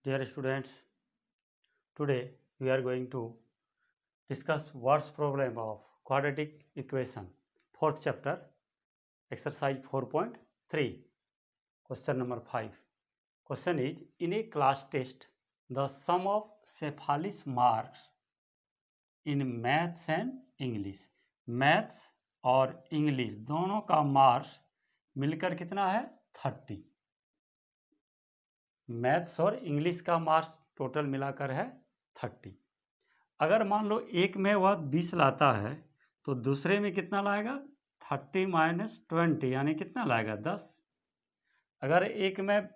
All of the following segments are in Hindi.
Dear students, today we are going to discuss words problem of quadratic equation, fourth chapter, exercise 4.3, question number 5. Question is, in a class test, the sum of Cephal's marks in maths and English, maths और इंग्लिश दोनों का मार्क्स मिलकर कितना है 30। मैथ्स और इंग्लिश का मार्क्स टोटल मिलाकर है 30। अगर मान लो एक में वह 20 लाता है तो दूसरे में कितना लाएगा 30 माइनस 20 यानी कितना लाएगा 10। अगर एक में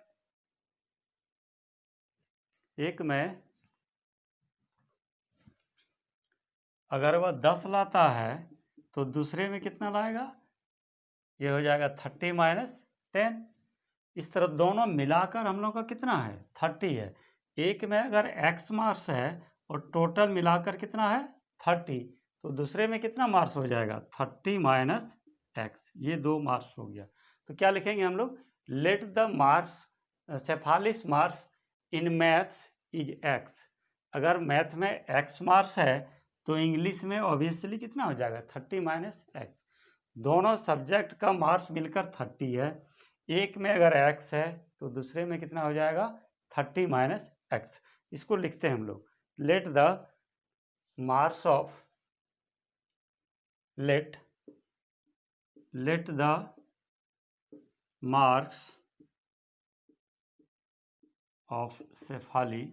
अगर वह 10 लाता है तो दूसरे में कितना लाएगा, ये हो जाएगा 30 माइनस 10। इस तरह दोनों मिलाकर हम लोग का कितना है 30 है। एक में अगर x मार्क्स है और टोटल मिलाकर कितना है 30, तो दूसरे में कितना मार्क्स हो जाएगा 30 माइनस x, ये 2 मार्क्स हो गया। तो क्या लिखेंगे हम लोग, लेट द मार्क्स सेफालिस marks in maths is x। अगर मैथ में x मार्क्स है तो इंग्लिश में ऑब्वियसली कितना हो जाएगा 30 माइनस x। दोनों सब्जेक्ट का मार्क्स मिलकर 30 है, एक में अगर x है तो दूसरे में कितना हो जाएगा 30 माइनस x। इसको लिखते हैं हम लोग, let the marks of let the marks of Cephali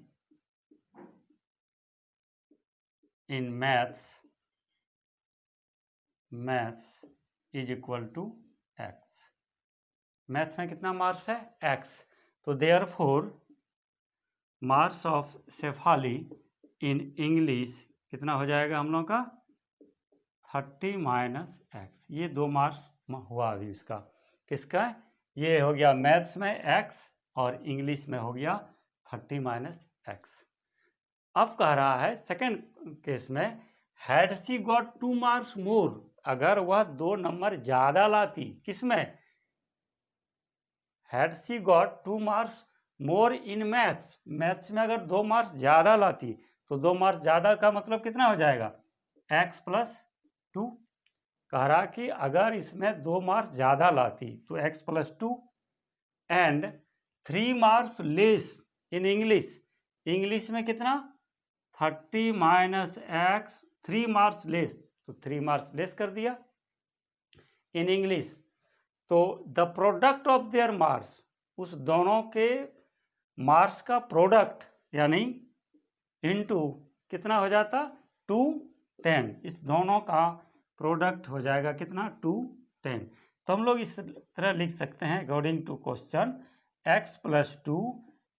in maths is equal to x। Maths में कितना मार्क्स है x, तो therefore marks of Cephali in English कितना हो जाएगा हम लोग का 30 माइनस x। ये 2 मार्क्स हुआ अभी इसका, किसका, ये हो गया मैथ्स में x और इंग्लिश में हो गया 30 माइनस x। अब कह रहा है सेकंड केस में, had C got 2 marks more, अगर वह 2 नंबर ज्यादा लाती, किसमें, had C got 2 marks more in maths, maths में अगर 2 मार्क्स ज्यादा लाती तो 2 मार्क्स ज्यादा का मतलब कितना हो जाएगा x प्लस 2। कह रहा कि अगर इसमें 2 मार्क्स ज्यादा लाती तो x plus 2, and 3 marks less in English, English में कितना 30 माइनस x, 3 मार्क्स लेस तो 3 मार्क्स लेस कर दिया इन इंग्लिश। तो the product of their marks, उस दोनों के मार्क्स का प्रोडक्ट यानी इनटू कितना हो जाता 2 10, इस दोनों का प्रोडक्ट हो जाएगा कितना 2 10। तो हम लोग इस तरह लिख सकते हैं according to question, x plus 2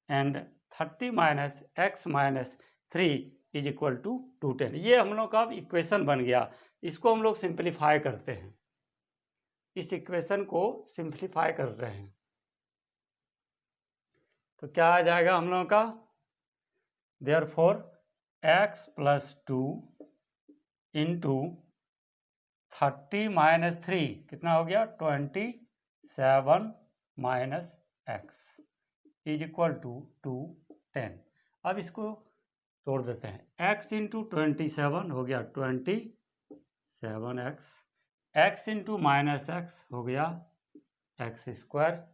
and 30 minus x minus 3 is equal to 210। ये हम लोग का इक्वेशन बन गया। इसको हम लोग सिंप्लीफाई करते हैं, इस इक्वेशन को सिंप्लीफाई कर रहे हैं तो क्या आ जाएगा हम लोगों का, therefore x plus 2 into 30 minus 3 कितना हो गया 27 minus x is equal to 210। अब इसको तोड़ देते हैं, x इंटू 27 हो गया 27x, x into minus x हो गया x स्क्वायर,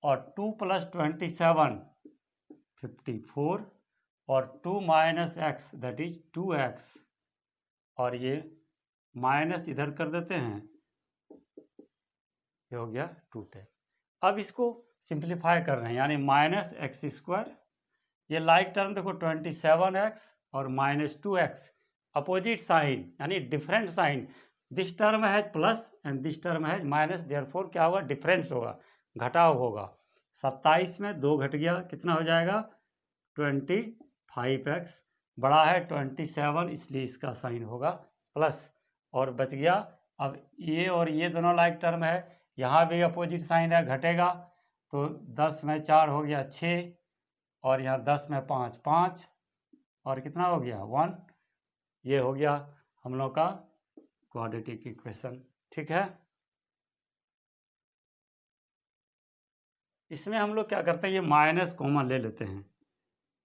और 2 प्लस 27 54, और 2 minus x that is 2x, और ये माइनस इधर कर देते हैं, ये हो गया 210। अब इसको सिंप्लीफाई कर रहे हैं यानी माइनस एक्स स्क्वायर, ये लाइक टर्म देखो 27x और माइनस 2x, अपोजिट साइन यानी डिफरेंट साइन, दिस टर्म है प्लस एंड दिस टर्म है माइनस, देयरफॉर क्या होगा डिफरेंस होगा, घटाव होगा। 27 में 2 घट गया, कितना हो जाएगा 25x, बड़ा है 27 इसलिए इसका साइन होगा प्लस, और बच गया। अब ये और ये दोनों लाइक टर्म है, यहाँ भी अपोजिट साइन है, घटेगा तो 10 में 4 हो गया 6, और यहाँ 10 में 5 5, और कितना हो गया 1। ये हो गया हम लोग का क्वाड्रेटिक इक्वेशन, ठीक है। इसमें हम लोग क्या करते हैं, ये माइनस कॉमन ले लेते हैं,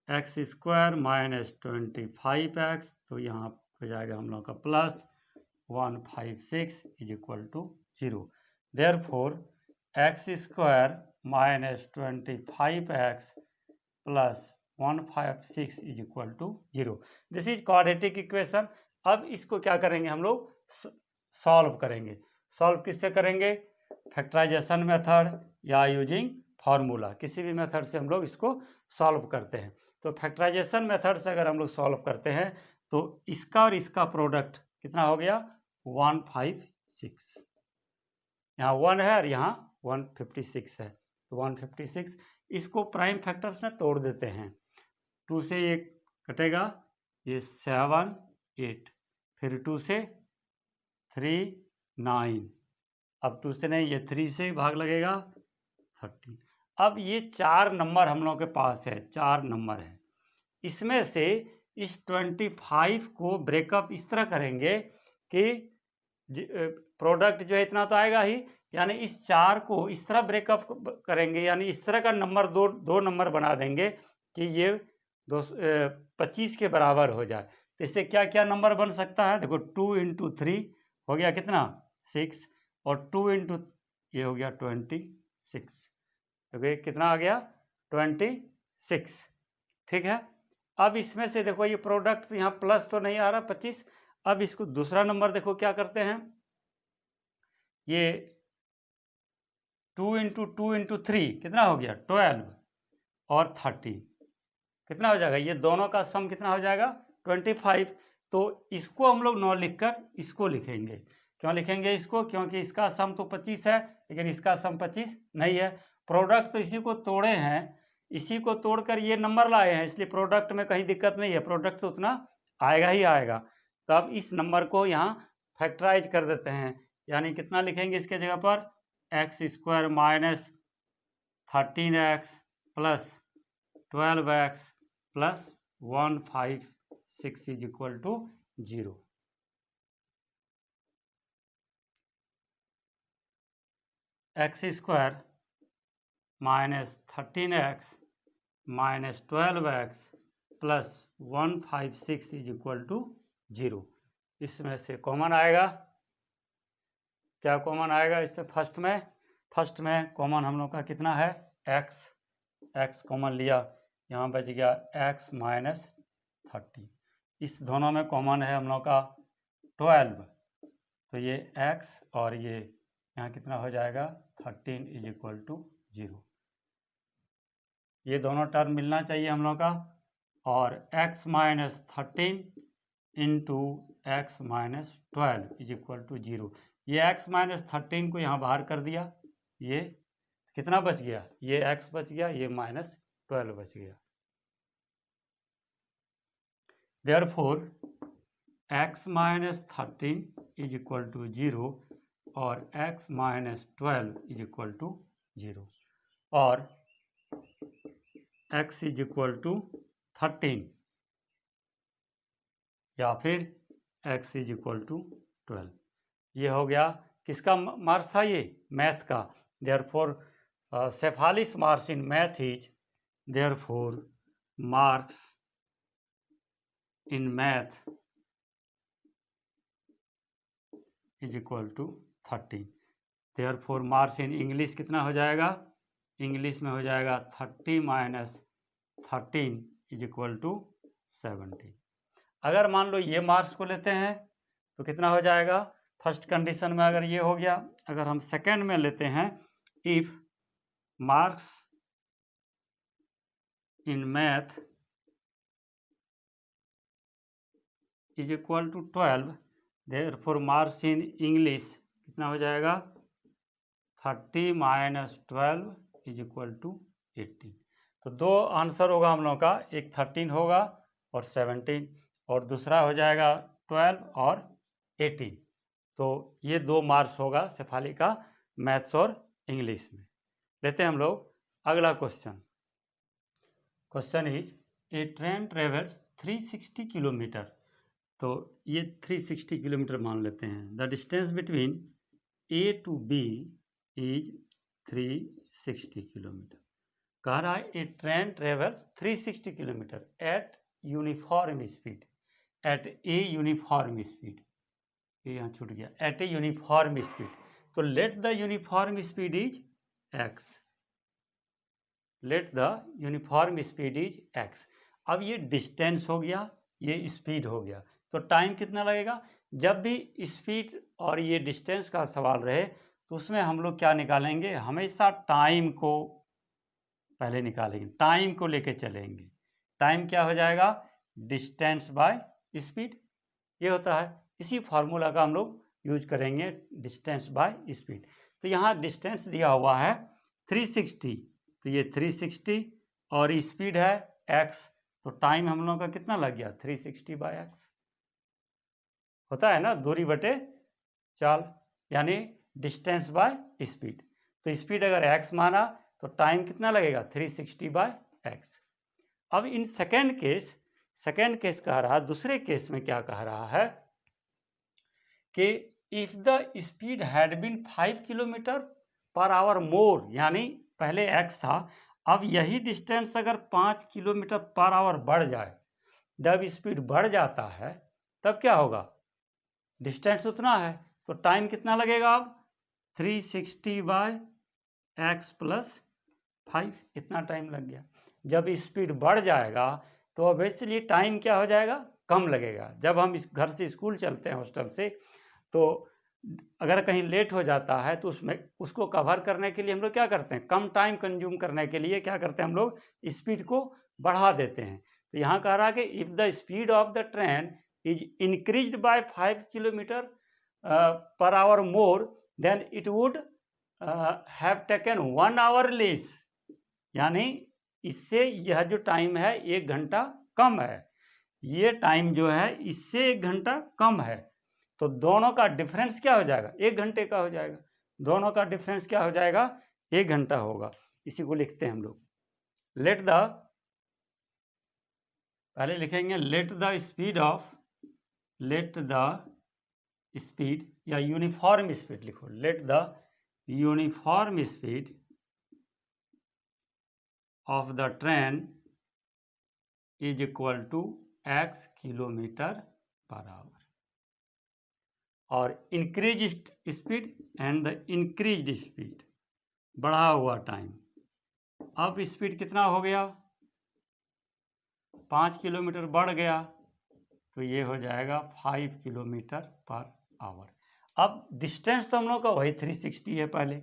एक्स स्क्वायर माइनस 25x, तो यहाँ हो जाएगा हम लोग का plus 156 is equal to 0। Therefore x square minus 25x plus 156 is equal to 0। This is quadratic equation. अब इसको क्या करेंगे हम लोग, सॉल्व करेंगे। सॉल्व किससे करेंगे, फैक्टराइजेशन मेथड या यूजिंग फार्मूला, किसी भी मेथड से हम लोग इसको सॉल्व करते हैं। तो फैक्टराइजेशन मेथड से अगर हम लोग सॉल्व करते हैं तो इसका और इसका प्रोडक्ट कितना हो गया, 156। यहाँ 1 है और यहाँ 156 है, तो 156। इसको प्राइम फैक्टर्स में तोड़ देते हैं। 2 से ये कटेगा, ये 7 8, फिर 2 से 3 9, अब 2 से नहीं, ये 3 से भाग लगेगा 13। अब ये 4 नंबर हम लोग के पास है, 4 नंबर है। इसमें से इस 25 को ब्रेकअप इस तरह करेंगे कि प्रोडक्ट जो है इतना तो आएगा ही, यानी इस 4 को इस तरह ब्रेकअप करेंगे, यानी इस तरह का नंबर दो नंबर बना देंगे कि ये 25 के बराबर हो जाए। तो इससे क्या क्या नंबर बन सकता है, देखो 2 × 3 हो गया कितना 6, और 2 × ये हो गया 26, तो ये कितना आ गया 26। ठीक है। अब इसमें से देखो ये प्रोडक्ट यहाँ प्लस तो नहीं आ रहा 25। अब इसको दूसरा नंबर देखो क्या करते हैं, ये 2 × 2 × 3 कितना हो गया 12 और 30, कितना हो जाएगा, ये दोनों का सम कितना हो जाएगा 25। तो इसको हम लोग 9 लिखकर इसको लिखेंगे। क्यों लिखेंगे इसको, क्योंकि इसका सम तो 25 है लेकिन इसका सम 25 नहीं है। प्रोडक्ट तो इसी को तोड़े हैं, इसी को तोड़कर ये नंबर लाए हैं, इसलिए प्रोडक्ट में कहीं दिक्कत नहीं है, प्रोडक्ट तो उतना आएगा ही आएगा। तो अब इस नंबर को यहाँ फैक्टराइज कर देते हैं, यानी कितना लिखेंगे इसके जगह पर, x square minus 13x plus 12x plus 156 is equal to 0। X square minus 13x minus 12x plus 156 is equal to 0। इसमें से कॉमन आएगा, क्या कॉमन आएगा इससे, फर्स्ट में कॉमन हम लोग का कितना है x कॉमन लिया, यहाँ बच गया x माइनस 30। इस दोनों में कॉमन है हम लोग का 12, तो ये x और ये यहाँ कितना हो जाएगा 13 इज इक्वल टू 0। ये दोनों टर्म मिलना चाहिए हम लोग का, और x minus 13 into x minus 12 is equal to 0। ये x माइनस 13 को यहाँ बाहर कर दिया, ये कितना बच गया, ये x बच गया, ये माइनस 12 बच गया। Therefore x minus 13 is equal to 0 और x minus 12 is equal to 0, और x इज इक्वल टू 13 या फिर x इज इक्वल टू 12। ये हो गया किसका मार्क्स था, ये मैथ का। देयरफॉर सेफालिस marks in math is, therefore marks in math is equal to 30। Therefore marks in English कितना हो जाएगा, इंग्लिश में हो जाएगा 30 माइनस 13 इज इक्वल टू 70। अगर मान लो ये मार्क्स को लेते हैं तो कितना हो जाएगा, फर्स्ट कंडीशन में अगर ये हो गया, अगर हम सेकेंड में लेते हैं, if marks in math is equal to 12, therefore marks in English कितना हो जाएगा 30 माइनस 12 इज इक्वल टू 18। तो दो आंसर होगा हम लोग का, एक 13 होगा और 17, और दूसरा हो जाएगा 12 और 18। तो ये दो मार्क्स होगा शेफाली का मैथ्स और इंग्लिश में। लेते हैं हम लोग अगला question. Question is a train travels 360 kilometre, तो ये 360 किलोमीटर मान लेते हैं। The distance between A to B is 360 kilometre. कह रहा है a train travels 360 kilometre at uniform speed, at a uniform speed, ये यहाँ छूट गया, एट ए यूनिफॉर्म स्पीड। तो let the uniform speed is x, let the uniform speed is x. अब ये डिस्टेंस हो गया, ये स्पीड हो गया, तो टाइम कितना लगेगा? जब भी स्पीड और ये डिस्टेंस का सवाल रहे तो उसमें हम लोग क्या निकालेंगे, हमेशा टाइम को पहले निकालेंगे, टाइम को लेके चलेंगे। टाइम क्या हो जाएगा? डिस्टेंस बाय स्पीड, ये होता है। इसी फार्मूला का हम लोग यूज करेंगे, डिस्टेंस बाय स्पीड। तो यहाँ डिस्टेंस दिया हुआ है 360, तो ये 360 और स्पीड है x, तो टाइम हम लोगों का कितना लग गया? 360 बाय एक्स होता है ना, दूरी बटे चाल, यानी डिस्टेंस बाय स्पीड। तो स्पीड अगर x माना तो टाइम कितना लगेगा? 360 बाय एक्स। अब इन सेकेंड केस कह रहा है, दूसरे केस में क्या कह रहा है कि if the speed had been 5 kilometre per hour more, यानी पहले x था, अब यही डिस्टेंस अगर 5 किलोमीटर पर आवर बढ़ जाए, जब स्पीड बढ़ जाता है तब क्या होगा? डिस्टेंस उतना है, तो टाइम कितना लगेगा? अब 360 बाय एक्स प्लस 5, इतना टाइम लग गया। जब स्पीड बढ़ जाएगा तो ऑब्वियसली टाइम क्या हो जाएगा? कम लगेगा। जब हम इस घर से स्कूल चलते हैं, हॉस्टल से, तो अगर कहीं लेट हो जाता है तो उसमें उसको कवर करने के लिए हम लोग क्या करते हैं? कम टाइम कंज्यूम करने के लिए क्या करते हैं हम लोग? स्पीड को बढ़ा देते हैं। तो यहाँ कह रहा है कि if the speed of the train is increased by 5 kilometre per hour more, then it would have taken 1 hour less, यानी इससे यह जो टाइम है 1 घंटा कम है, ये टाइम जो है इससे 1 घंटा कम है। तो दोनों का डिफरेंस क्या हो जाएगा? 1 घंटे का हो जाएगा। दोनों का डिफरेंस क्या हो जाएगा? 1 घंटा होगा। इसी को लिखते हैं हम लोग, लेट द, पहले लिखेंगे let the speed of, let the speed या यूनिफॉर्म स्पीड लिखो, let the uniform speed of the train is equal to x kilometre per hour, और increase speed and the increase speed, बढ़ा हुआ टाइम। अब स्पीड कितना हो गया? 5 किलोमीटर बढ़ गया, तो ये हो जाएगा 5 किलोमीटर पर आवर। अब डिस्टेंस तो हम लोग का वही 360 है पहले,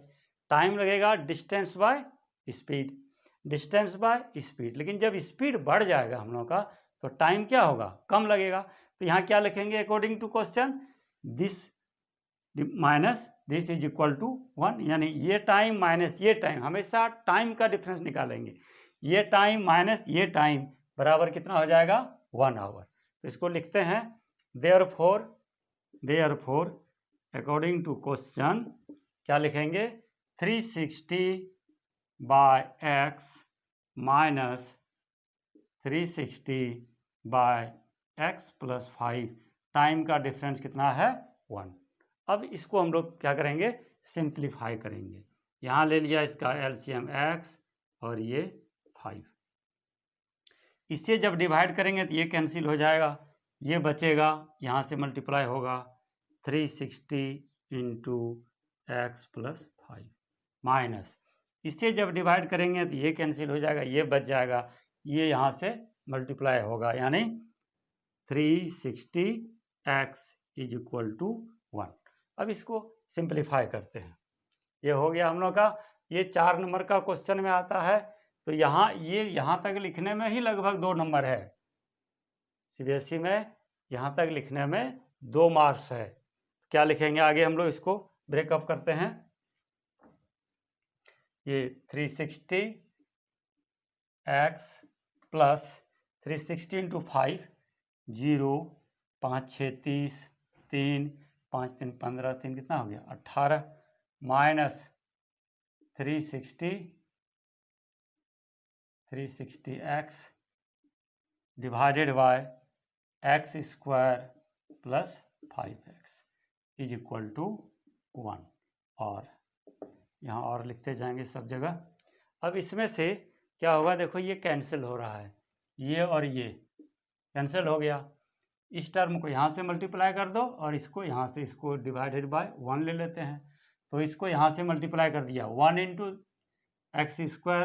टाइम लगेगा distance by speed, distance by speed. लेकिन जब स्पीड बढ़ जाएगा हम लोग का तो टाइम क्या होगा? कम लगेगा। तो यहाँ क्या लिखेंगे according to question? This minus this is equal to 1, यानी ये टाइम माइनस ये टाइम, हमेशा टाइम का डिफरेंस निकालेंगे। ये टाइम माइनस ये टाइम बराबर कितना हो जाएगा? 1 आवर। तो इसको लिखते हैं देयरफॉर अकॉर्डिंग टू क्वेश्चन क्या लिखेंगे? 360 by x minus 360 by x plus 5, time का डिफरेंस कितना है? 1। अब इसको हम लोग क्या करेंगे? सिंप्लीफाई करेंगे। यहाँ ले लिया इसका एलसीएम x और ये 5, इससे जब डिवाइड करेंगे तो ये कैंसिल हो जाएगा, ये बचेगा, यहाँ से मल्टीप्लाई होगा 360 इंटू एक्स प्लस 5 माइनस, इससे जब डिवाइड करेंगे तो ये कैंसिल हो जाएगा, ये बच जाएगा, ये यहाँ से मल्टीप्लाई होगा, यानी 360 एक्स इज इक्वल टू 1। अब इसको सिंप्लीफाई करते हैं, ये हो गया हम लोग का, ये 4 नंबर का क्वेश्चन में आता है। तो यहाँ ये यहाँ तक लिखने में ही लगभग 2 नंबर है, सीबीएसई में यहाँ तक लिखने में 2 मार्क्स है। क्या लिखेंगे आगे हम लोग? इसको ब्रेकअप करते हैं। ये 360 एक्स प्लस 360 इंटू 5, 0 5 6 30, 3 5 3 15, 3 कितना हो गया? 18 minus 360 x divided by x square plus 5x is equal to 1, और यहाँ और लिखते जाएंगे सब जगह। अब इसमें से क्या होगा, देखो ये कैंसिल हो रहा है, ये और ये कैंसिल हो गया। इस टर्म को यहाँ से मल्टीप्लाई कर दो और इसको यहाँ से, इसको डिवाइडेड बाय 1 ले लेते हैं, तो इसको यहाँ से मल्टीप्लाई कर दिया, 1 into x square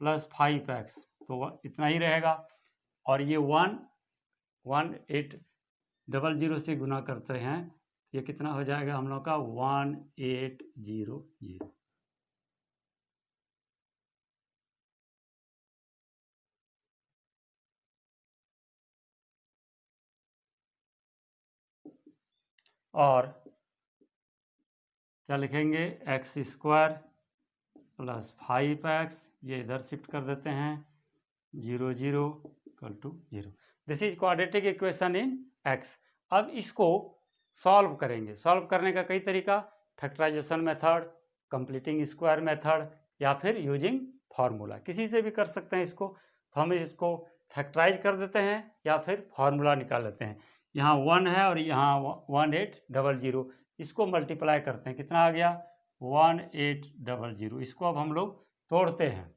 plus 5x, तो इतना ही रहेगा। और ये 1800 से गुना करते हैं, ये कितना हो जाएगा हम लोग का 1800। और क्या लिखेंगे, एक्स स्क्वायर प्लस 5x, ये इधर शिफ्ट कर देते हैं, 0 0 equal to 0। This is quadratic equation in x। अब इसको सॉल्व करेंगे। सॉल्व करने का कई तरीका, factorization method, completing square method, या फिर यूजिंग फार्मूला, किसी से भी कर सकते हैं इसको। तो हम इसको फैक्टराइज कर देते हैं या फिर फार्मूला निकाल लेते हैं। यहाँ 1 है और यहाँ 1800, इसको मल्टीप्लाई करते हैं, कितना आ गया 1800। इसको अब हम लोग तोड़ते हैं,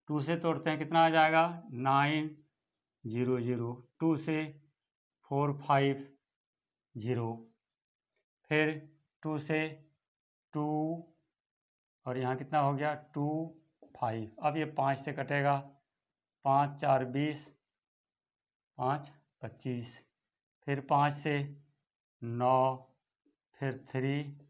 2 से तोड़ते हैं, कितना आ जाएगा 900, 2 से 450, फिर 2 से 2 और यहाँ कितना हो गया 2 5। अब ये 5 से कटेगा, 5 4 20, 5 25, फिर 5 से 9, फिर 3,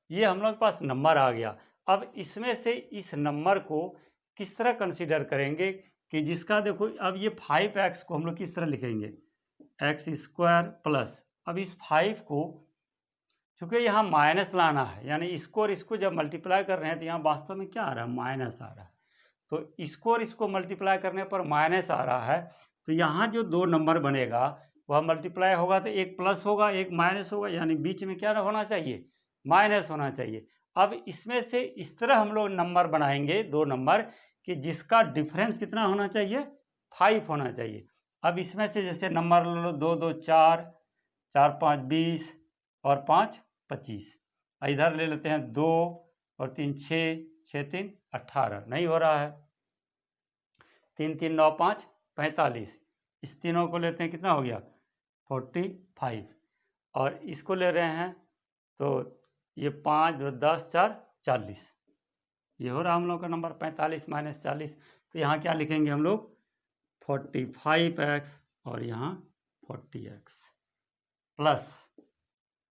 ये हम लोग के पास नंबर आ गया। अब इसमें से इस नंबर को किस तरह कंसीडर करेंगे कि जिसका देखो, अब ये 5x को हम लोग किस तरह लिखेंगे, एक्स स्क्वायर प्लस, अब इस 5 को चूंकि यहाँ माइनस लाना है, यानी इसको और इसको जब मल्टीप्लाई कर रहे हैं तो यहाँ वास्तव में क्या आ रहा है, माइनस आ रहा है। तो इसको और इसको मल्टीप्लाई करने पर माइनस आ रहा है, तो यहाँ जो दो नंबर बनेगा वह मल्टीप्लाई होगा तो एक प्लस होगा एक माइनस होगा, यानी बीच में क्या होना चाहिए, माइनस होना चाहिए। अब इसमें से इस तरह हम लोग नंबर बनाएंगे, दो नंबर, कि जिसका डिफरेंस कितना होना चाहिए, 5 होना चाहिए। अब इसमें से जैसे नंबर लो, 2 2 4, 4 5 20 और 5 25, इधर ले लेते हैं 2 और 3 6, 6 3 18, नहीं हो रहा है, 3 3 9 5 45, इस तीनों को लेते हैं, कितना हो गया 45, और इसको ले रहे हैं तो ये 5 2 10 4 40, ये हो रहा हम लोग का नंबर 45 माइनस 40। तो यहाँ क्या लिखेंगे हम लोग 45x और यहाँ 40x प्लस,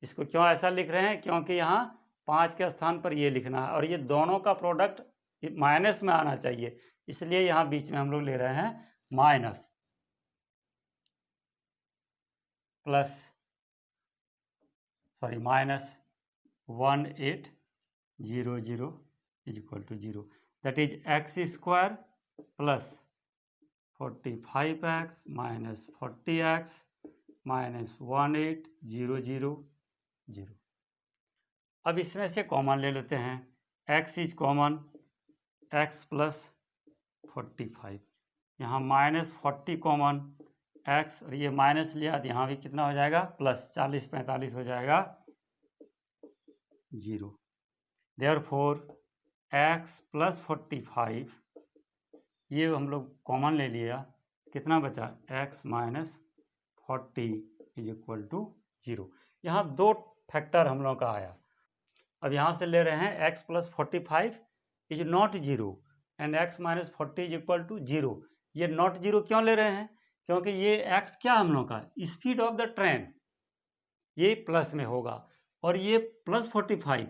इसको क्यों ऐसा लिख रहे हैं, क्योंकि यहाँ 5 के स्थान पर ये लिखना है और ये दोनों का प्रोडक्ट माइनस में आना चाहिए, इसलिए यहाँ बीच में हम लोग ले रहे हैं minus, plus sorry minus 1800 is equal to 0, that is x square plus 45x minus 40x minus 1800। अब इसमें से कॉमन ले लेते हैं, x is common, x plus 45, यहाँ माइनस 40 कॉमन, x और ये माइनस लिया तो यहाँ भी कितना हो जाएगा प्लस, 40 45 हो जाएगा 0। देयरफॉर x प्लस 45, ये हम लोग कॉमन ले लिया, कितना बचा x minus 40 is equal to 0। यहाँ दो फैक्टर हम लोग का आया। अब यहाँ से ले रहे हैं x plus 45 is not 0 and x minus 40 is equal to 0। ये नॉट 0 क्यों ले रहे हैं, क्योंकि ये x क्या हम लोग का स्पीड ऑफ द ट्रेन, ये प्लस में होगा, और ये प्लस 45,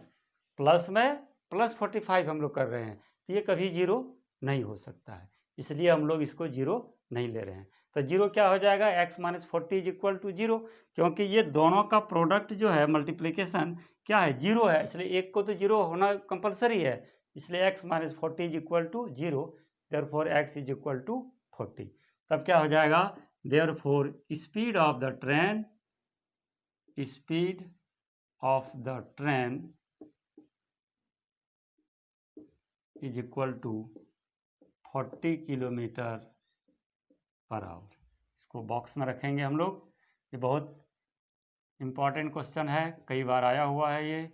प्लस में प्लस 45 हम लोग कर रहे हैं, तो ये कभी 0 नहीं हो सकता है, इसलिए हम लोग इसको 0 नहीं ले रहे हैं। तो 0 क्या हो जाएगा, x minus 40 is equal to 0, क्योंकि ये दोनों का प्रोडक्ट जो है मल्टीप्लिकेशन क्या है 0 है, इसलिए एक को तो 0 होना कंपलसरी है, इसलिए x minus 40 is equal to 0, therefore x is equal to 40। तब क्या हो जाएगा, therefore speed of the train, speed of the train is equal to 40 kilometre per hour. इसको बॉक्स में रखेंगे हम लोग, ये बहुत इम्पॉर्टेंट क्वेश्चन है, कई बार आया हुआ है ये।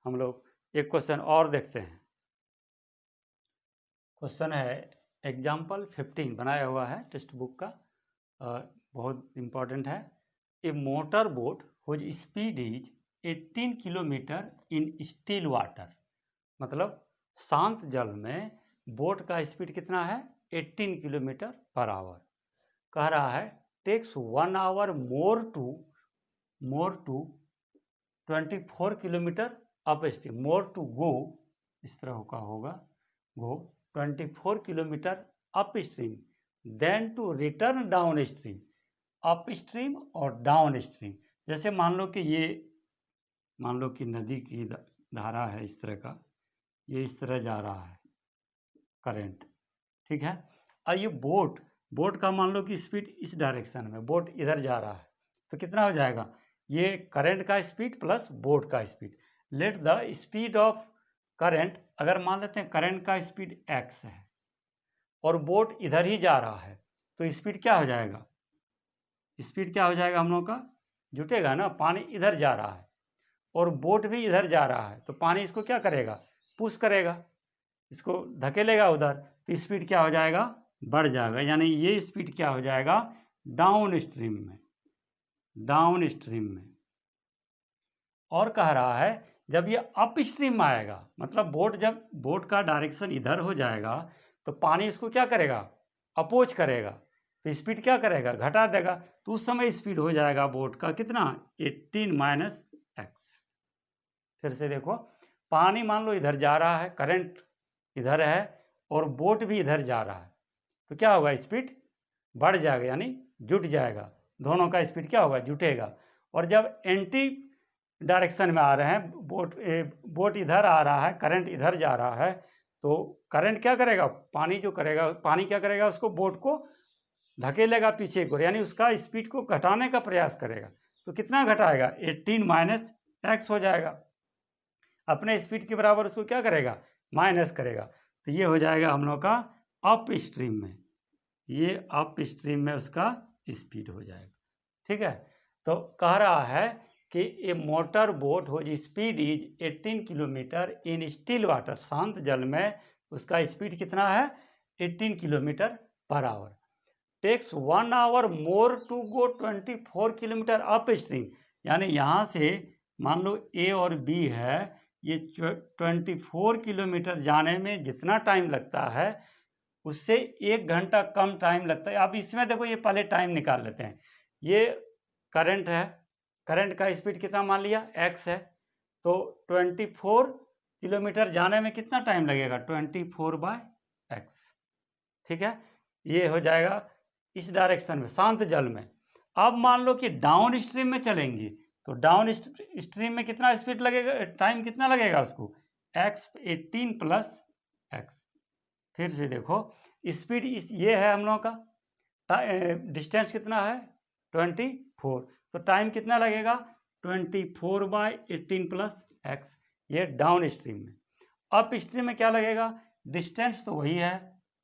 हम लोग एक क्वेश्चन और देखते हैं। क्वेश्चन है एग्जाम्पल 15 बनाया हुआ है टेक्स्ट बुक का, बहुत इम्पोर्टेंट है। A motor boat whose speed is 18 kilometre in still water, मतलब शांत जल में बोट का स्पीड कितना है 18 किलोमीटर पर आवर। कह रहा है takes 1 hour more to 24 kilometre upstream, more to go इस तरह का होगा, go 24 kilometre upstream then to return downstream, upstream और डाउन स्ट्रीम। जैसे मान लो कि नदी की धारा है इस तरह का, ये इस तरह जा रहा है करंट, ठीक है। और ये बोट का मान लो कि स्पीड इस डायरेक्शन में, बोट इधर जा रहा है, तो कितना हो जाएगा, ये करंट का स्पीड प्लस बोट का speed. Late the speed of current, अगर मान लेते हैं करंट का स्पीड x है और बोट इधर ही जा रहा है, तो स्पीड क्या हो जाएगा, स्पीड क्या हो जाएगा हम लोग का, जुटेगा ना, पानी इधर जा रहा है और बोट भी इधर जा रहा है, तो पानी इसको क्या करेगा, पुश करेगा, इसको धकेलेगा उधर, तो स्पीड क्या हो जाएगा, बढ़ जाएगा। यानी ये स्पीड क्या हो जाएगा, डाउन स्ट्रीम में। और कह रहा है जब ये अप स्ट्रीम में आएगा, मतलब जब बोट का डायरेक्शन इधर हो जाएगा, तो पानी इसको क्या करेगा, अपोज करेगा, तो स्पीड क्या करेगा, घटा देगा, तो उस समय स्पीड हो जाएगा बोट का कितना, 18 माइनस एक्स। फिर से देखो, पानी मान लो इधर जा रहा है, करंट इधर है और बोट भी इधर जा रहा है, तो क्या होगा, स्पीड बढ़ जाएगा, यानी जुट जाएगा, दोनों का स्पीड क्या होगा, जुटेगा। और जब एंटी डायरेक्शन में आ रहे हैं, बोट इधर आ रहा है, करंट इधर जा रहा है, तो करंट क्या करेगा, पानी क्या करेगा, उसको बोट को धकेलेगा पीछे को, यानी उसका स्पीड को घटाने का प्रयास करेगा। तो कितना घटाएगा, 18 माइनस एक्स हो जाएगा, अपने स्पीड के बराबर उसको क्या करेगा, माइनस करेगा। तो ये हो जाएगा हम लोग का अप स्ट्रीम में, ये अप स्ट्रीम में उसका स्पीड हो जाएगा, ठीक है। तो कह रहा है कि ए मोटर बोट हो speed is 18 kilometre in still water, शांत जल में उसका स्पीड कितना है, 18 kilometre per hour. Takes 1 hour more to go 24 kilometre upstream, यानी यहाँ से मान लो ए और बी है, ये 24 किलोमीटर जाने में जितना टाइम लगता है उससे 1 घंटा कम टाइम लगता है। अब इसमें देखो, ये पहले टाइम निकाल लेते हैं। ये करंट है, करंट का स्पीड कितना मान लिया, x है, तो 24 किलोमीटर जाने में कितना टाइम लगेगा, 24/x, ठीक है। ये हो जाएगा इस डायरेक्शन में, शांत जल में। अब मान लो कि डाउन स्ट्रीम में चलेंगी, तो डाउन स्ट्रीम में कितना स्पीड लगेगा, टाइम कितना लगेगा उसको, x 18 प्लस x। फिर से देखो, स्पीड ये है हम लोग का, डिस्टेंस कितना है 24, तो टाइम कितना लगेगा 24/18 प्लस एक्स, ये डाउन स्ट्रीम में। अप स्ट्रीम में क्या लगेगा, डिस्टेंस तो वही है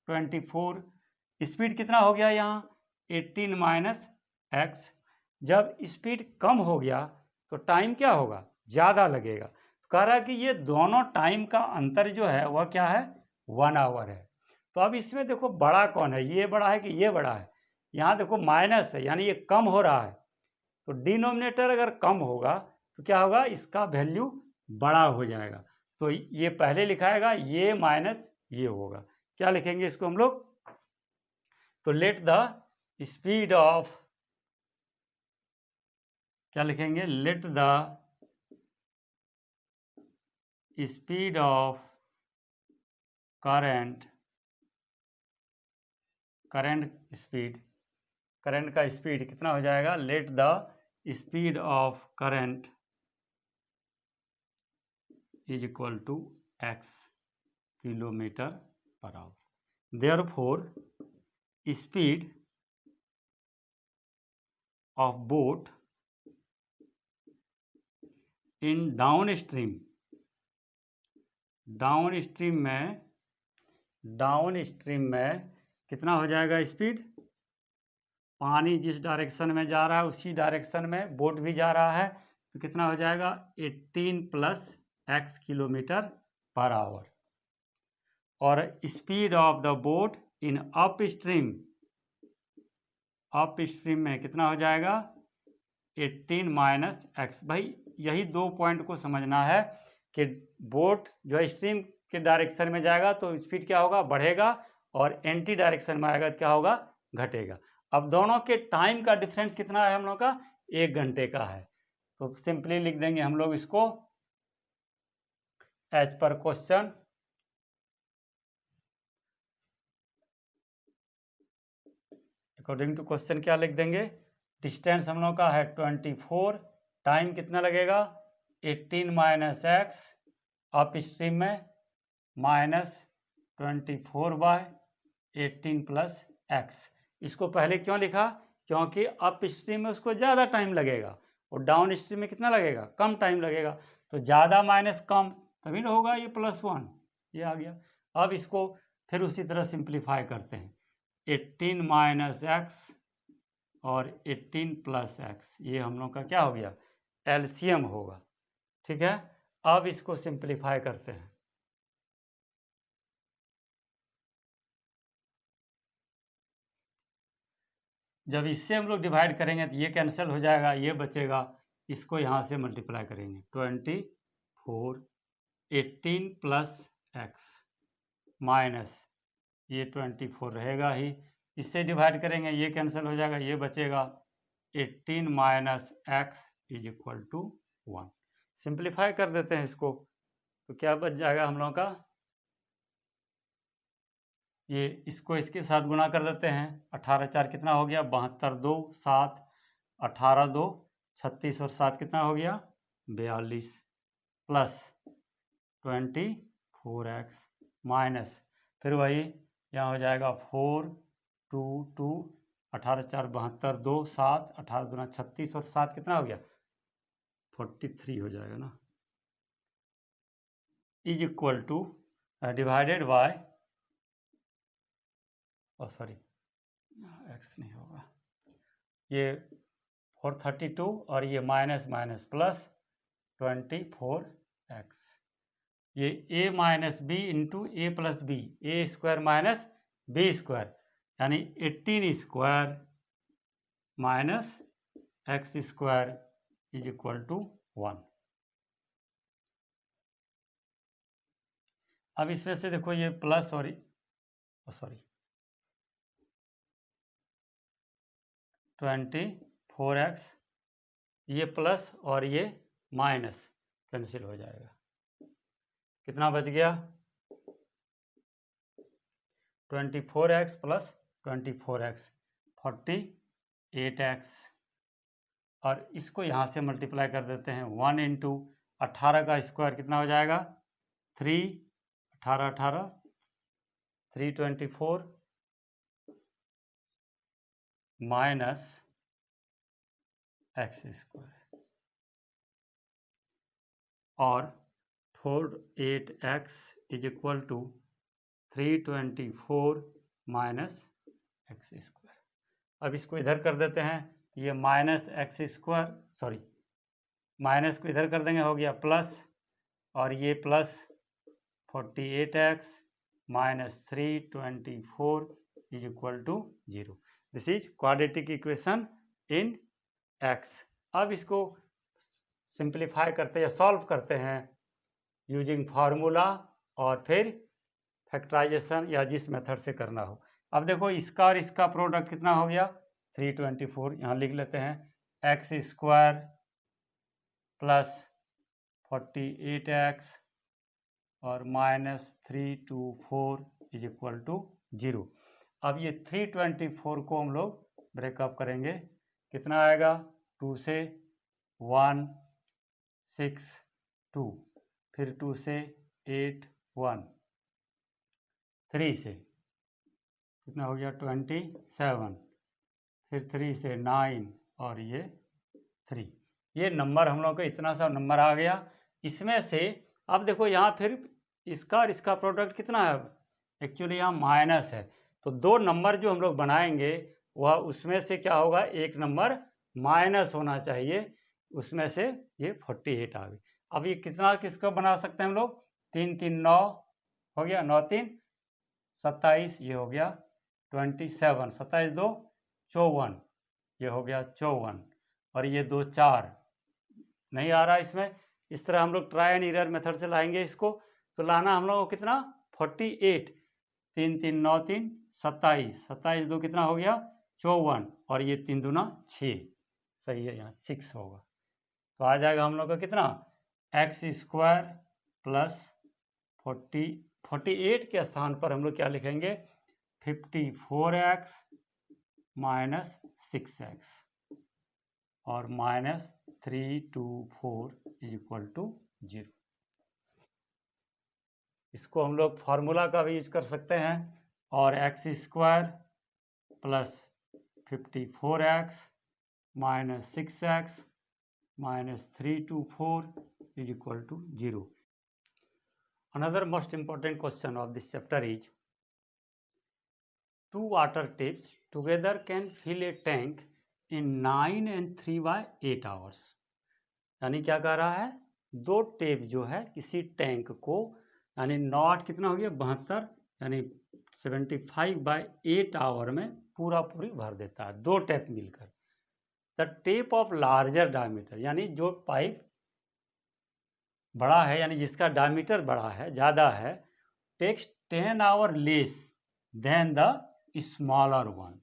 24, स्पीड कितना हो गया यहाँ 18 माइनस एक्स। जब स्पीड कम हो गया तो टाइम क्या होगा, ज़्यादा लगेगा। तो कह रहा है कि ये दोनों टाइम का अंतर जो है वह क्या है, 1 आवर है। तो अब इसमें देखो बड़ा कौन है, ये बड़ा है कि ये बड़ा है, यहाँ देखो माइनस है, यानी ये कम हो रहा है, तो डिनोमिनेटर अगर कम होगा तो क्या होगा, इसका वैल्यू बड़ा हो जाएगा। तो ये पहले लिखाएगा, ये माइनस ये होगा, क्या लिखेंगे इसको हम लोग, तो लेट द स्पीड ऑफ, क्या लिखेंगे, let the speed of current speed, current का स्पीड कितना हो जाएगा, let the speed of current is equal to x kilometre per hour. Therefore speed of boat in downstream में कितना हो जाएगा स्पीड, पानी जिस डायरेक्शन में जा रहा है उसी डायरेक्शन में बोट भी जा रहा है, तो कितना हो जाएगा 18 plus x kilometre per hour. और speed of the boat in up stream में कितना हो जाएगा 18 माइनस एक्स। भाई यही 2 पॉइंट को समझना है कि बोट जो है स्ट्रीम के डायरेक्शन में जाएगा तो स्पीड क्या होगा बढ़ेगा, और एंटी डायरेक्शन में आएगा तो क्या होगा घटेगा। अब दोनों के टाइम का डिफरेंस कितना है हम लोग का 1 घंटे का है, तो सिंपली लिख देंगे हम लोग इसको as per question according to question क्या लिख देंगे, डिस्टेंस हम लोग का है 24, टाइम कितना लगेगा 18 माइनस एक्स अप स्ट्रीम में माइनस 24/18 प्लस एक्स। इसको पहले क्यों लिखा, क्योंकि अप स्ट्रीम में उसको ज़्यादा टाइम लगेगा और डाउन स्ट्रीम में कितना लगेगा कम टाइम लगेगा, तो ज़्यादा माइनस कम तभी ना होगा, ये +1 ये आ गया। अब इसको फिर उसी तरह सिंप्लीफाई करते हैं, 18 माइनस एक्स और 18 प्लस एक्स, ये हम लोग का क्या हो गया एलसीएम होगा। ठीक है, अब इसको सिंप्लीफाई करते हैं, जब इससे हम लोग डिवाइड करेंगे तो ये कैंसिल हो जाएगा, ये बचेगा, इसको यहाँ से मल्टीप्लाई करेंगे 24 18 प्लस एक्स माइनस ये 24 रहेगा ही, इससे डिवाइड करेंगे ये कैंसिल हो जाएगा, ये बचेगा 18 minus x is equal to 1। Simplify कर देते हैं इसको, तो क्या बच जाएगा हम लोगों का, ये इसको इसके साथ गुना कर देते हैं, 18 4 कितना हो गया 72 2 7 18 2 36 और 7 कितना हो गया 42 प्लस 24x माइनस फिर वही यहाँ हो जाएगा 4 2 2 18 4 72 2 7 18 2 36 और 7 कितना हो गया 43 हो जाएगा ना, is equal two divided by sorry x नहीं होगा, ये 432 और ये माइनस माइनस प्लस 24x, ये a minus b into a plus b, a square minus b square, यानी 18 square minus x square is equal to 1। अब इसमें से देखो ये प्लस और सॉरी 24x, ये प्लस और ये माइनस कैंसिल हो जाएगा, कितना बच गया 24x प्लस 24x 48x, और इसको यहाँ से मल्टीप्लाई कर देते हैं 1 इंटू 18 का स्क्वायर कितना हो जाएगा 3 18 18 324 माइनस एक्स स्क्वायर और 48x इज इक्वल टू 324 माइनस एक्स स्क्वायर। अब इसको इधर कर देते हैं, ये minus x square sorry minus को इधर कर देंगे हो गया प्लस, और ये plus 48x minus 324 is equal to 0। This is quadratic equation in x। अब इसको सिंप्लीफाई करते या सॉल्व करते हैं यूजिंग फार्मूला और फिर फैक्टराइजेशन या जिस मेथड से करना हो। अब देखो इसका और इसका प्रोडक्ट कितना हो गया 324, यहाँ लिख लेते हैं एक्स स्क्वायर प्लस 48x और माइनस 324 इज इक्वल टू 0। अब ये 324 को हम लोग ब्रेकअप करेंगे, कितना आएगा 2 से 1 6 2, फिर 2 से 8 1, 3 से कितना हो गया 27, फिर 3 से 9 और ये 3, ये नंबर हम लोग का इतना सा नंबर आ गया। इसमें से अब देखो यहाँ फिर इसका और इसका प्रोडक्ट कितना है, एक्चुअली यहाँ माइनस है, तो 2 नंबर जो हम लोग बनाएंगे वह उसमें से क्या होगा एक नंबर माइनस होना चाहिए, उसमें से ये 48 आ गई। अब ये कितना किसका बना सकते हैं हम लोग 3 3 9 हो गया 9 3 27, ये हो गया 27, 27 2 54, ये हो गया 54, और ये 2 4 नहीं आ रहा इसमें। इस तरह हम लोग ट्राई एंड एरर मेथड से लाएंगे इसको। तो लाना हम लोग को कितना 48, 3 3 9 3 27, 27 2 कितना हो गया 54, और ये 3 दूना 6, सही है, यहाँ 6 होगा। तो आ जाएगा हम लोग का कितना x² प्लस 48 के स्थान पर हम लोग क्या लिखेंगे 54x माइनस 6x और माइनस 324 इज इक्वल टू 0। इसको हम लोग फार्मूला का भी यूज कर सकते हैं, और x² plus 54x minus 6x minus 324 is equal to 0. Another most important question of this chapter is, two water taps together can fill a tank in 9 and 3/8 hours. यानी क्या कह रहा है, दो टेप जो है किसी टैंक को, यानी 9 कितना हो गया 72, यानी 75/8 आवर में पूरा पूरी भर देता है, दो टेप मिलकर। The tap of larger diameter, यानी जो पाइप बड़ा है, यानी जिसका डायमीटर बड़ा है, ज़्यादा है, takes 10 hour less than the smaller one,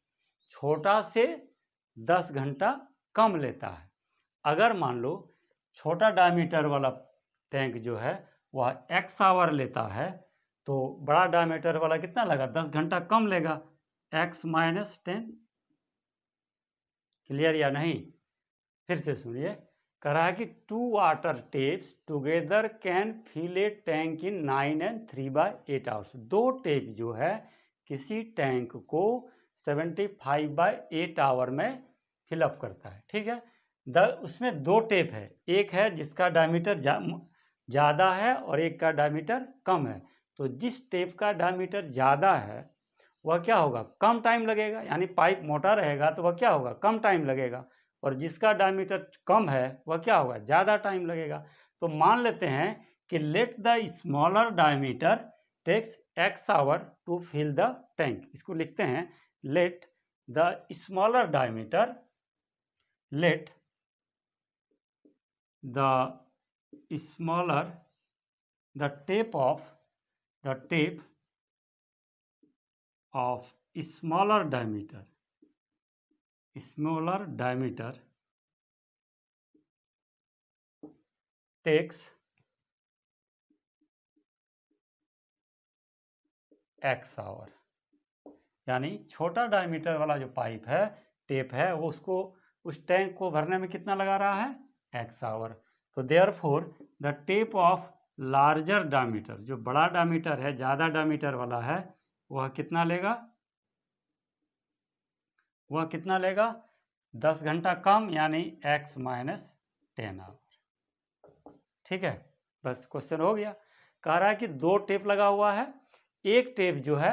छोटा से 10 घंटा कम लेता है। अगर मान लो छोटा डायमीटर वाला टैंक जो है वह x आवर लेता है, तो बड़ा डायमीटर वाला कितना लगा 10 घंटा कम लेगा, x माइनस 10। क्लियर या नहीं? फिर से सुनिए, कह रहा है कि two water taps together can fill a tank in 9 and 3/8 hours. दो टेप जो है किसी टैंक को 75/8 आवर में फिलअप करता है, ठीक है। उसमें दो टेप है, एक है जिसका डायमीटर ज़्यादा है और एक का डायमीटर कम है। तो जिस टेप का डायमीटर ज़्यादा है वह क्या होगा, कम टाइम लगेगा, यानी पाइप मोटा रहेगा तो वह क्या होगा, कम टाइम लगेगा, और जिसका डायमीटर कम है वह क्या होगा, ज़्यादा टाइम लगेगा। तो मान लेते हैं कि let the smaller diameter takes x hour to fill the tank. इसको लिखते हैं let the smaller diameter, let the smaller the tape of smaller diameter takes x hour, यानी छोटा डायमीटर वाला जो पाइप है, टेप है, वो उसको उस टैंक को भरने में कितना लगा रहा है, x आवर। तो therefore the tap of larger diameter, जो बड़ा डायमीटर है, ज़्यादा डायमीटर वाला है, वह कितना लेगा, 10 घंटा कम, यानी x माइनस 10 आवर। ठीक है, बस क्वेश्चन हो गया। कह रहा है कि दो टेप लगा हुआ है, एक टेप जो है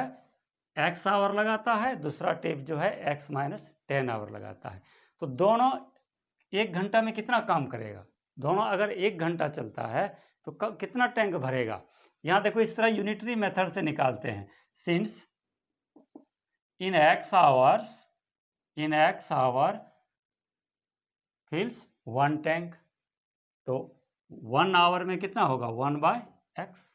x आवर लगाता है, दूसरा टेप जो है x माइनस 10 आवर लगाता है। तो दोनों 1 घंटा में कितना काम करेगा, दोनों अगर 1 घंटा चलता है तो कितना टैंक भरेगा। यहाँ देखो इस तरह यूनिटरी मेथड से निकालते हैं। Since in x hour fills 1 tank, तो 1 आवर में कितना होगा 1/x।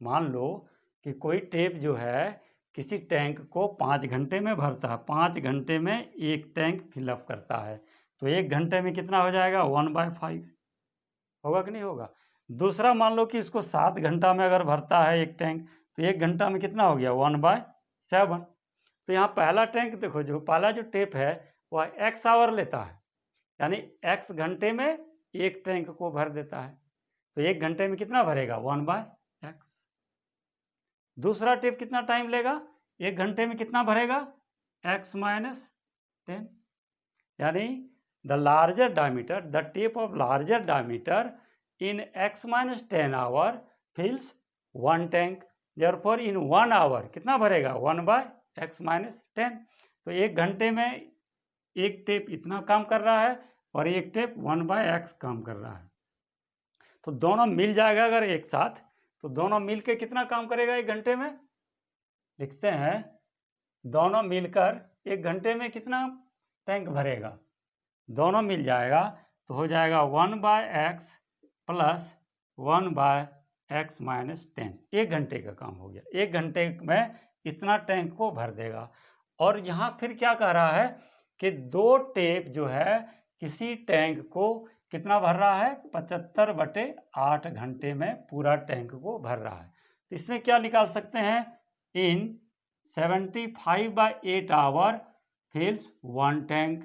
मान लो कि कोई टेप जो है किसी टैंक को 5 घंटे में भरता है, 5 घंटे में एक टैंक फिलअप करता है, तो 1 घंटे में कितना हो जाएगा 1/5, होगा कि नहीं होगा। दूसरा मान लो कि इसको 7 घंटा में अगर भरता है एक टैंक, तो 1 घंटा में कितना हो गया 1/7। तो यहाँ पहला टैंक देखो, जो पहला जो टेप है वह x आवर लेता है, यानी x घंटे में एक टैंक को भर देता है, तो 1 घंटे में कितना भरेगा 1/x। दूसरा टेप कितना टाइम लेगा, 1 घंटे में कितना भरेगा x माइनस 10, यानी the larger diameter, the tap of larger diameter in x minus 10 hour fills 1 tank, therefore in 1 hour कितना भरेगा 1/x माइनस 10। तो 1 घंटे में एक टेप इतना काम कर रहा है और एक टेप 1/x काम कर रहा है। तो दोनों मिल जाएगा अगर एक साथ, तो दोनों मिल के कितना काम करेगा 1 घंटे में लिखते हैं दोनों मिलकर 1 घंटे में कितना टैंक भरेगा, दोनों मिल जाएगा तो हो जाएगा 1/x प्लस 1/x माइनस 10। 1 घंटे का काम हो गया, 1 घंटे में इतना टैंक को भर देगा। और यहाँ फिर क्या कह रहा है कि 2 टेप जो है किसी टैंक को कितना भर रहा है, 75/8 घंटे में पूरा टैंक को भर रहा है। तो इसमें क्या निकाल सकते हैं, इन 75/8 आवर फिल्स 1 टैंक,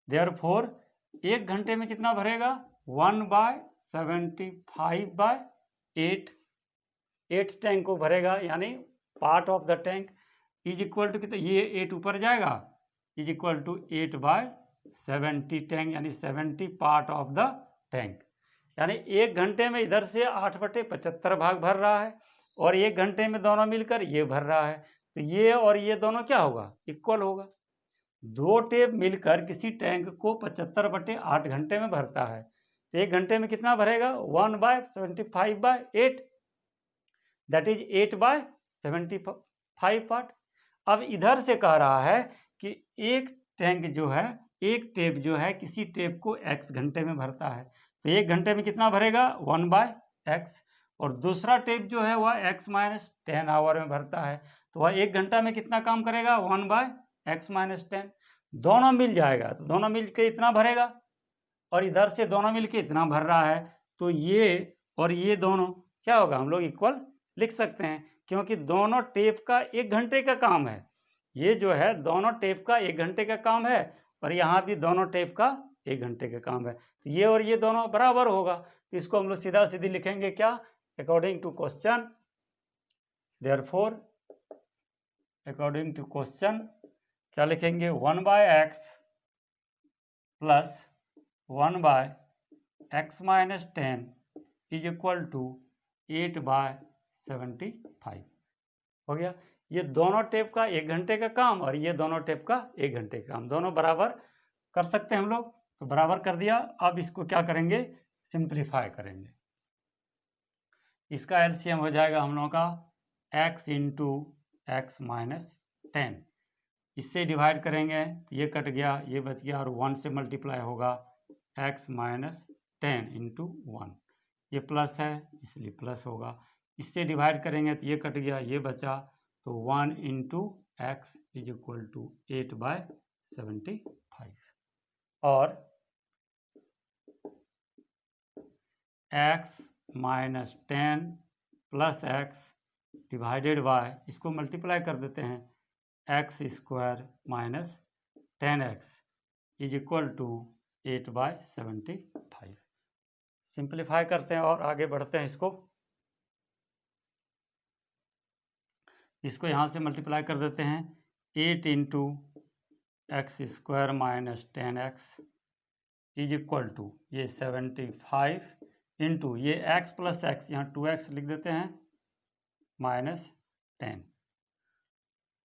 देयरफॉर 1 घंटे में कितना भरेगा, 1/75/8 8 टैंक को भरेगा, यानी part of the tank is equal to कितना, ये 8 ऊपर जाएगा, इज इक्वल टू 8/70 टैंक, यानी 70 पार्ट ऑफ द टैंक। यानी 1 घंटे में इधर से 8/75 भाग भर रहा है और 1 घंटे में दोनों मिलकर ये भर रहा है। तो ये और ये दोनों क्या होगा, इक्वल होगा। 2 टेप मिलकर किसी टैंक को 75/8 घंटे में भरता है, तो 1 घंटे में कितना भरेगा, 1/75/8, दैट इज 8/75 पार्ट। अब इधर से कह रहा है कि एक टैंक जो है, एक टेप जो है किसी टेप को x घंटे में भरता है, तो 1 घंटे में कितना भरेगा, 1/x, और दूसरा टेप जो है वह x माइनस 10 आवर में भरता है, तो वह 1 घंटा में कितना काम करेगा, 1/x माइनस 10। दोनों मिल जाएगा तो दोनों मिल के इतना भरेगा, और इधर से दोनों मिल के इतना भर रहा है, तो ये और ये दोनों क्या होगा, हम लोग इक्वल लिख सकते हैं, क्योंकि दोनों टेप का 1 घंटे का काम है। ये जो है दोनों टेप का 1 घंटे का काम है, और यहाँ भी दोनों टेप का 1 घंटे का काम है, तो ये और ये दोनों बराबर होगा। तो इसको हम लोग सीधा सीधी लिखेंगे क्या, according to question, therefore according to question क्या लिखेंगे, 1/x प्लस 1/x minus 10 is equal to 8/75 हो गया। ये दोनों टेप का 1 घंटे का काम और ये दोनों टेप का 1 घंटे का काम, दोनों बराबर कर सकते हैं हम लोग, तो बराबर कर दिया। अब इसको क्या करेंगे, सिंप्लीफाई करेंगे। इसका एलसीएम हो जाएगा हम लोगों का x इंटू एक्स माइनस 10, इससे डिवाइड करेंगे तो ये कट गया, ये बच गया, और 1 से मल्टीप्लाई होगा x माइनस 10 इंटू 1, ये प्लस है इसलिए प्लस होगा, इससे डिवाइड करेंगे तो ये कट गया, ये बचा, तो 1 into x is equal to 8/75, और x minus 10 plus x divided by, इसको मल्टीप्लाई कर देते हैं, x square minus 10x is equal to 8/75। Simplify करते हैं और आगे बढ़ते हैं। इसको यहाँ से मल्टीप्लाई कर देते हैं, 8 into x square minus 10x is equal to, ये 75 इंटू ये x प्लस एक्स, यहाँ 2x लिख देते हैं, minus 10,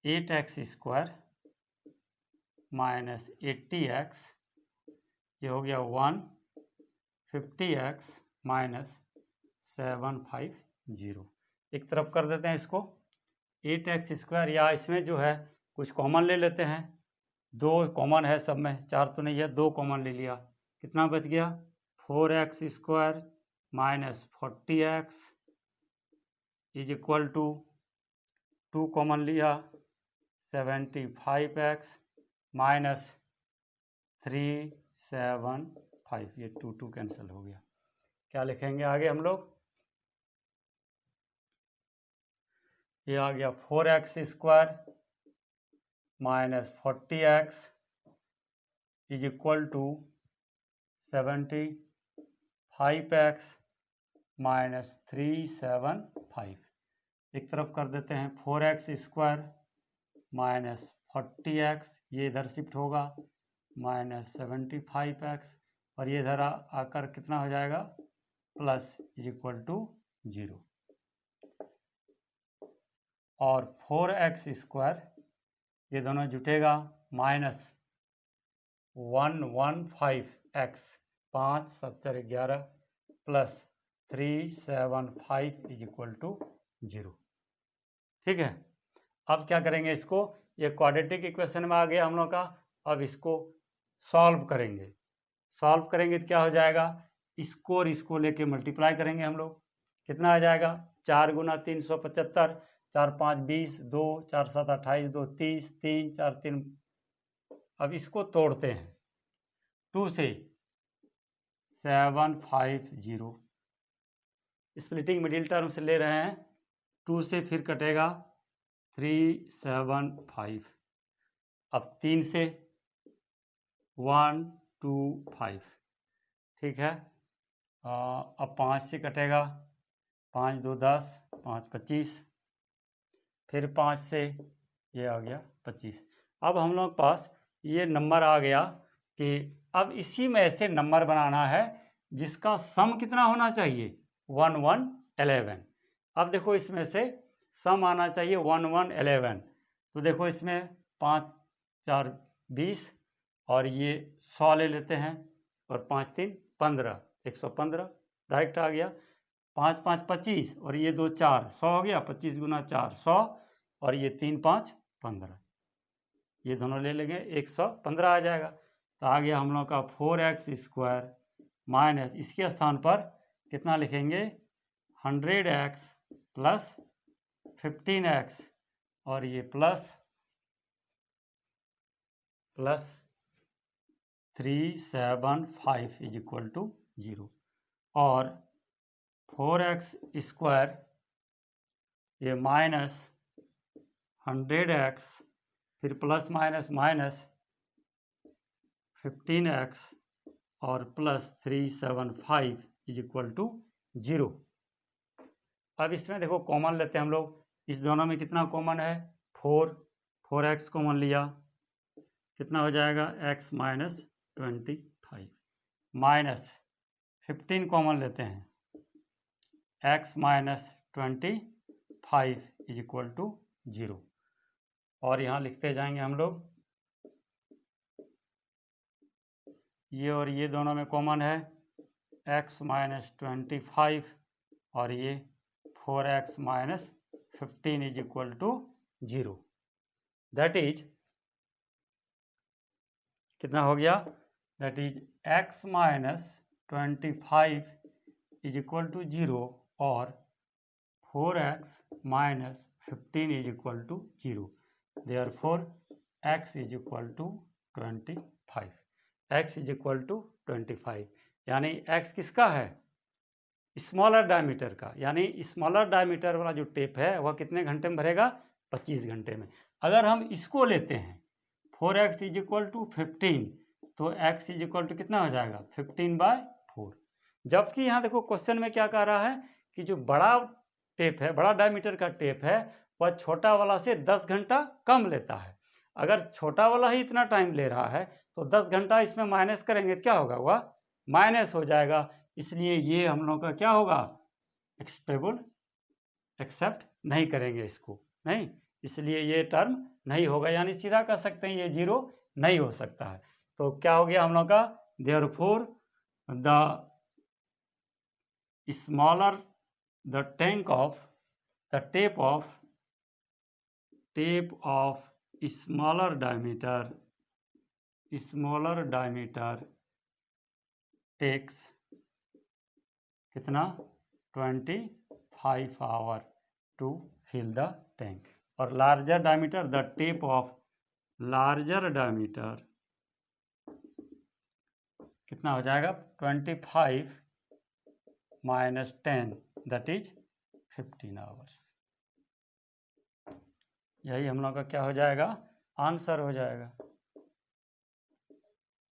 8x square minus 80x, ये हो गया 150x माइनस 750। एक तरफ कर देते हैं इसको, 8x स्क्वायर, या इसमें जो है कुछ कॉमन ले लेते हैं, 2 कॉमन है सब में, 4 तो नहीं है, 2 कॉमन ले लिया, कितना बच गया, 4x square minus 40x is equal to 2 common लिया, 75x माइनस 375, ये 2 कैंसिल हो गया। क्या लिखेंगे आगे हम लोग, ये आ गया 4x square minus 40x is equal to 75x minus 375। एक तरफ कर देते हैं, 4x स्क्वायर माइनस 40x, ये इधर शिफ्ट होगा, माइनस 75x, और ये इधर आकर कितना हो जाएगा, प्लस इज इक्वल टू 0, और 4x स्क्वायर ये दोनों जुटेगा, minus 115x 5 7 11 plus 375 is equal to 0। ठीक है, अब क्या करेंगे इसको, ये क्वाड्रेटिक इक्वेशन में आ गया हम लोग का। अब इसको सॉल्व करेंगे। सॉल्व करेंगे तो क्या हो जाएगा, इसको और इसको लेके मल्टीप्लाई करेंगे हम लोग। कितना आ जाएगा, 4 गुना 375, 4 5 20, 2 4 7 28, 2 30, 3 4 3। अब इसको तोड़ते हैं, 2 से 750, स्प्लिटिंग मिडिल टर्म से ले रहे हैं, 2 से फिर कटेगा 375, अब 3 से 1 2 5, ठीक है। अब 5 से कटेगा, 5 2 10, 5 25, फिर 5 से ये आ गया 25। अब हम लोग पास ये नंबर आ गया कि अब इसी में से नंबर बनाना है जिसका सम कितना होना चाहिए, 1 1 11। अब देखो इसमें से सम आना चाहिए 1 1 11। तो देखो इसमें 5 4 20 और ये 100 ले लेते हैं, और 5 3 15, 115 डायरेक्ट आ गया। 5 5 25 और ये 2 4, 100 हो गया। 25 गुना 4 100, और ये 3 5 15, ये दोनों ले लेंगे, 115 आ जाएगा। तो आ गया हम लोग का 4x² माइनस, इसके स्थान पर कितना लिखेंगे, 100x प्लस 15x, और ये प्लस 375 इज इक्वल टू 0, और 4x² ये माइनस 100x, फिर प्लस माइनस माइनस 15x, और प्लस 375 इज इक्वल टू 0। अब इसमें देखो कॉमन लेते हैं हम लोग, इस दोनों में कितना कॉमन है, 4x कॉमन लिया, कितना हो जाएगा, x माइनस 25, माइनस 15 कॉमन लेते हैं, x minus 25 is equal to 0, और यहाँ लिखते जाएंगे हम लोग, ये और ये दोनों में कॉमन है, x माइनस 25 और ये 4x minus 15 is equal to 0। That is कितना हो गया, that is x minus 25 is equal to 0 और 4x minus 15 is equal to 0। Therefore x is equal to 25, x is equal to 25, यानी x किसका है, स्मॉलर डायमीटर का, यानी स्मॉलर डायमीटर वाला जो टेप है वह कितने घंटे में भरेगा, 25 घंटे में। अगर हम इसको लेते हैं 4x इज इक्वल टू 15, तो x इज इक्वल टू कितना हो जाएगा, 15/4। जबकि यहाँ देखो क्वेश्चन में क्या कह रहा है कि जो बड़ा टेप है, बड़ा डायमीटर का टेप है, वह छोटा वाला से 10 घंटा कम लेता है। अगर छोटा वाला ही इतना टाइम ले रहा है तो 10 घंटा इसमें माइनस करेंगे क्या होगा, वह माइनस हो जाएगा। इसलिए ये हम लोग का क्या होगा, एक्सेप्टेबल, एक्सेप्ट नहीं करेंगे इसको, नहीं, इसलिए ये टर्म नहीं होगा, यानी सीधा कह सकते हैं ये 0 नहीं हो सकता है। तो क्या हो गया हम लोग का, therefore the smaller the tank of the tap of smaller diameter takes कितना, 25 hour to fill the tank, और larger diameter the tap of larger diameter कितना हो जाएगा, 25 माइनस 10 दैट इज 15 आवर्स। यही हम लोग का क्या हो जाएगा, आंसर हो जाएगा।